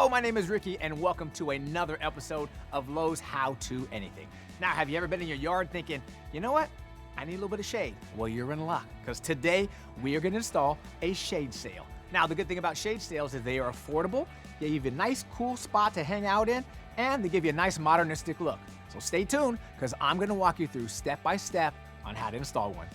Hello, my name is Ricky, and welcome to another episode of Lowe's How To Anything. Now, have you ever been in your yard thinking, you know what? I need a little bit of shade. Well, you're in luck, because today we are going to install a shade sail. Now, the good thing about shade sails is they are affordable, they give you a nice, cool spot to hang out in, and they give you a nice modernistic look. So stay tuned, because I'm going to walk you through step by step on how to install one.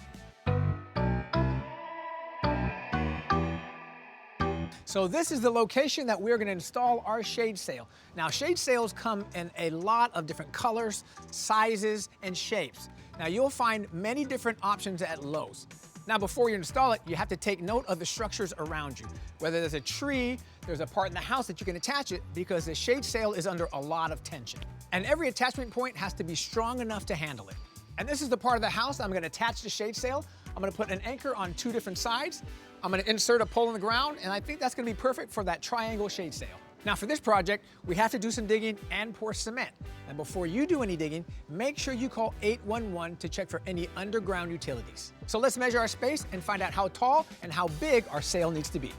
So this is the location that we're going to install our shade sail. Now, shade sails come in a lot of different colors, sizes, and shapes. Now, you'll find many different options at Lowe's. Now, before you install it, you have to take note of the structures around you. Whether there's a tree, there's a part in the house that you can attach it, because the shade sail is under a lot of tension. And every attachment point has to be strong enough to handle it. And this is the part of the house I'm going to attach the shade sail. I'm going to put an anchor on 2 different sides. I'm going to insert a pole in the ground, and I think that's going to be perfect for that triangle shade sail. Now, for this project, we have to do some digging and pour cement. And before you do any digging, make sure you call 811 to check for any underground utilities. So let's measure our space and find out how tall and how big our sail needs to be.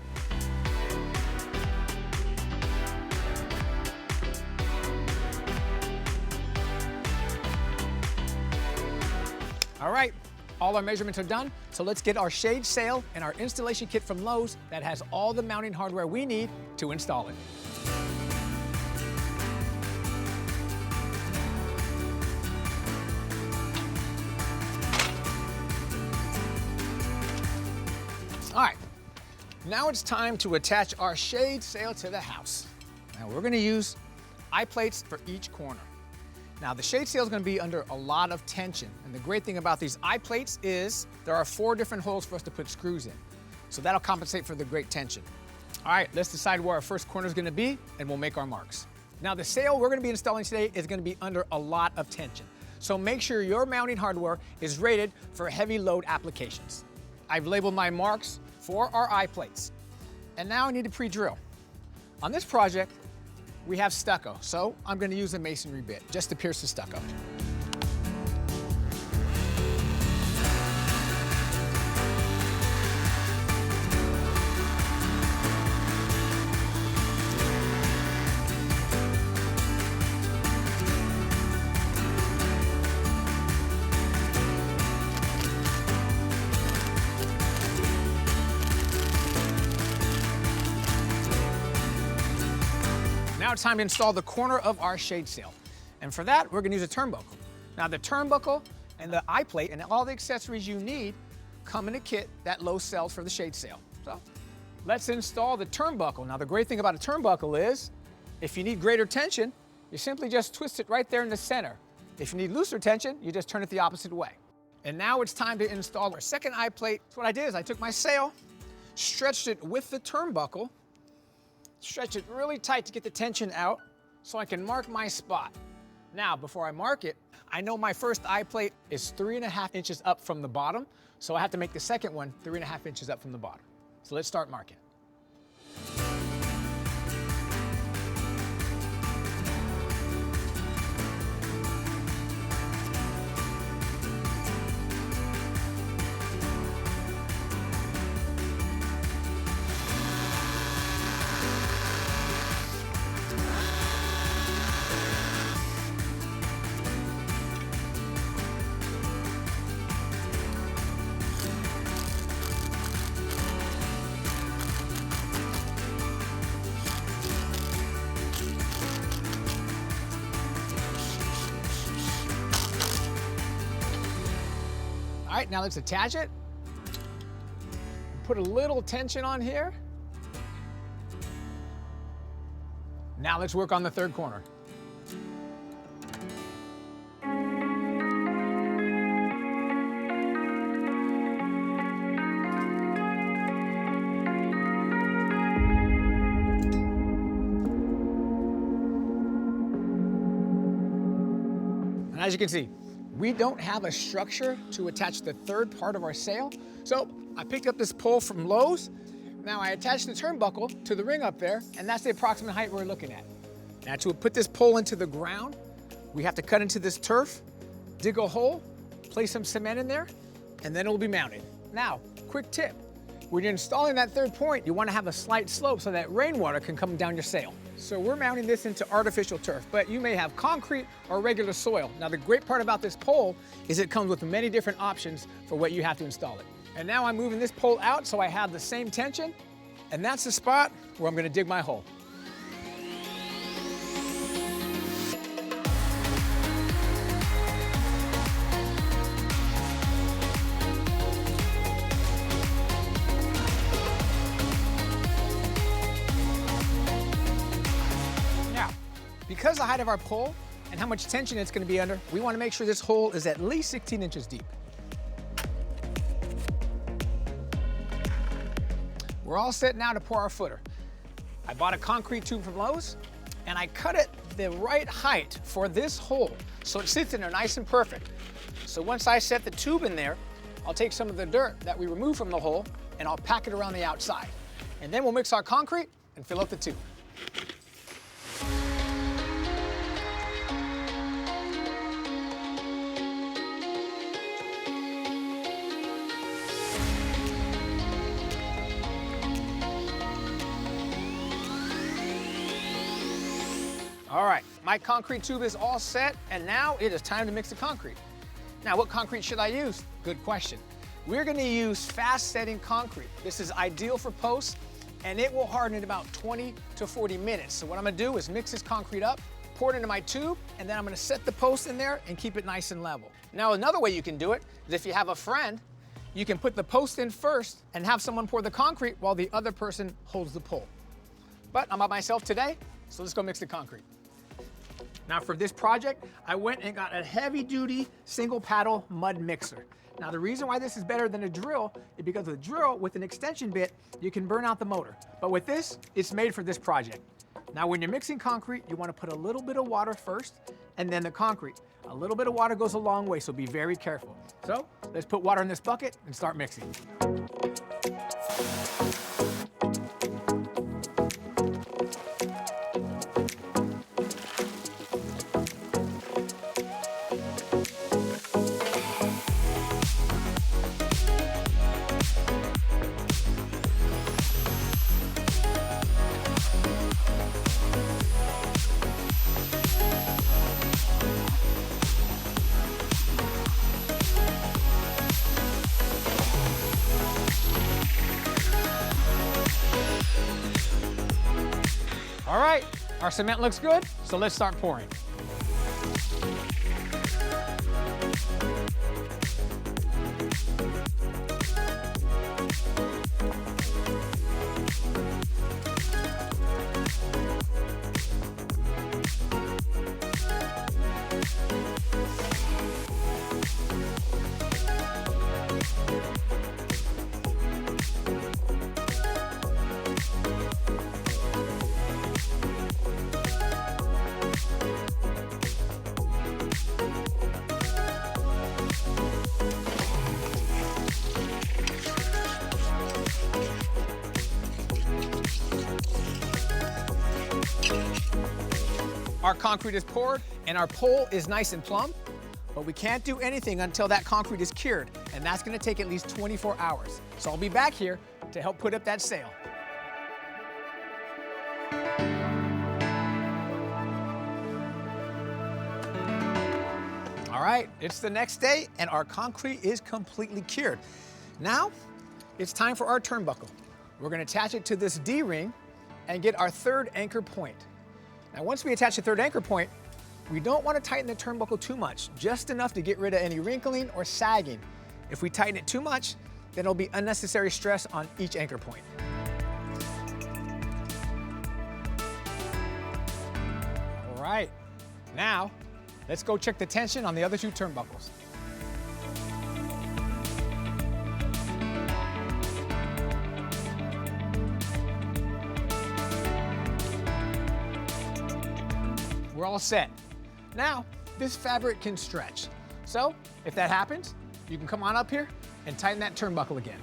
All right, all our measurements are done, so let's get our shade sail and our installation kit from Lowe's that has all the mounting hardware we need to install it. All right, now it's time to attach our shade sail to the house. Now we're gonna use eye plates for each corner. Now, the shade sail is going to be under a lot of tension, and the great thing about these eye plates is there are 4 different holes for us to put screws in. So that'll compensate for the great tension. All right, let's decide where our first corner is going to be, and we'll make our marks. Now, the sail we're going to be installing today is going to be under a lot of tension. So make sure your mounting hardware is rated for heavy load applications. I've labeled my marks for our eye plates. And now I need to pre-drill. On this project, we have stucco, so I'm going to use a masonry bit just to pierce the stucco. Now it's time to install the corner of our shade sail. And for that, we're gonna use a turnbuckle. Now the turnbuckle and the eye plate and all the accessories you need come in a kit that Lowe sells for the shade sail. So let's install the turnbuckle. Now the great thing about a turnbuckle is, if you need greater tension, you simply just twist it right there in the center. If you need looser tension, you just turn it the opposite way. And now it's time to install our second eye plate. So what I did is I took my sail, stretched it with the turnbuckle, stretch it really tight to get the tension out so I can mark my spot. Now, before I mark it, I know my first eye plate is 3.5 inches up from the bottom, so I have to make the second one 3.5 inches up from the bottom. So let's start marking. All right, now let's attach it. Put a little tension on here. Now let's work on the third corner. And as you can see, we don't have a structure to attach the third part of our sail, so I picked up this pole from Lowe's. Now I attached the turnbuckle to the ring up there, and that's the approximate height we're looking at. Now to put this pole into the ground, we have to cut into this turf, dig a hole, place some cement in there, and then it will be mounted. Now, quick tip. When you're installing that third point, you want to have a slight slope so that rainwater can come down your sail. So we're mounting this into artificial turf, but you may have concrete or regular soil. Now the great part about this pole is it comes with many different options for what you have to install it. And now I'm moving this pole out so I have the same tension, and that's the spot where I'm gonna dig my hole. Because of the height of our pole and how much tension it's going to be under, we want to make sure this hole is at least 16 inches deep. We're all set now to pour our footer. I bought a concrete tube from Lowe's and I cut it the right height for this hole so it sits in there nice and perfect. So once I set the tube in there, I'll take some of the dirt that we removed from the hole and I'll pack it around the outside. And then we'll mix our concrete and fill up the tube. All right, my concrete tube is all set, and now it is time to mix the concrete. Now, what concrete should I use? Good question. We're gonna use fast-setting concrete. This is ideal for posts, and it will harden in about 20 to 40 minutes. So what I'm gonna do is mix this concrete up, pour it into my tube, and then I'm gonna set the post in there and keep it nice and level. Now, another way you can do it is if you have a friend, you can put the post in first and have someone pour the concrete while the other person holds the pole. But I'm by myself today, so let's go mix the concrete. Now for this project, I went and got a heavy-duty single paddle mud mixer. Now the reason why this is better than a drill is because with a drill with an extension bit, you can burn out the motor. But with this, it's made for this project. Now when you're mixing concrete, you want to put a little bit of water first and then the concrete. A little bit of water goes a long way, so be very careful. So let's put water in this bucket and start mixing. All right, our cement looks good, so let's start pouring. Our concrete is poured and our pole is nice and plumb, but we can't do anything until that concrete is cured, and that's gonna take at least 24 hours. So I'll be back here to help put up that sail. All right, it's the next day and our concrete is completely cured. Now, it's time for our turnbuckle. We're gonna attach it to this D-ring and get our third anchor point. Now, once we attach the third anchor point, we don't want to tighten the turnbuckle too much, just enough to get rid of any wrinkling or sagging. If we tighten it too much, then it'll be unnecessary stress on each anchor point. All right, now let's go check the tension on the other two turnbuckles. We're all set. Now, this fabric can stretch. So, if that happens, you can come on up here and tighten that turnbuckle again.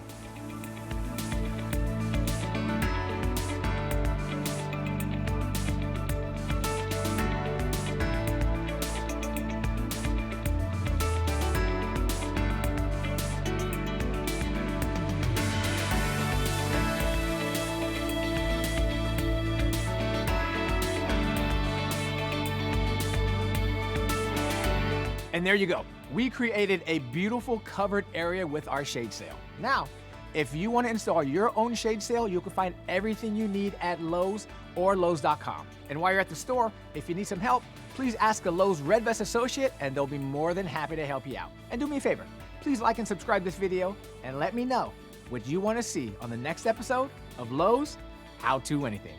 And there you go. We created a beautiful covered area with our shade sail. Now, if you want to install your own shade sail, you can find everything you need at Lowe's or Lowes.com. And while you're at the store, if you need some help, please ask a Lowe's Red Vest associate and they'll be more than happy to help you out. And do me a favor, please like and subscribe this video and let me know what you want to see on the next episode of Lowe's How To Anything.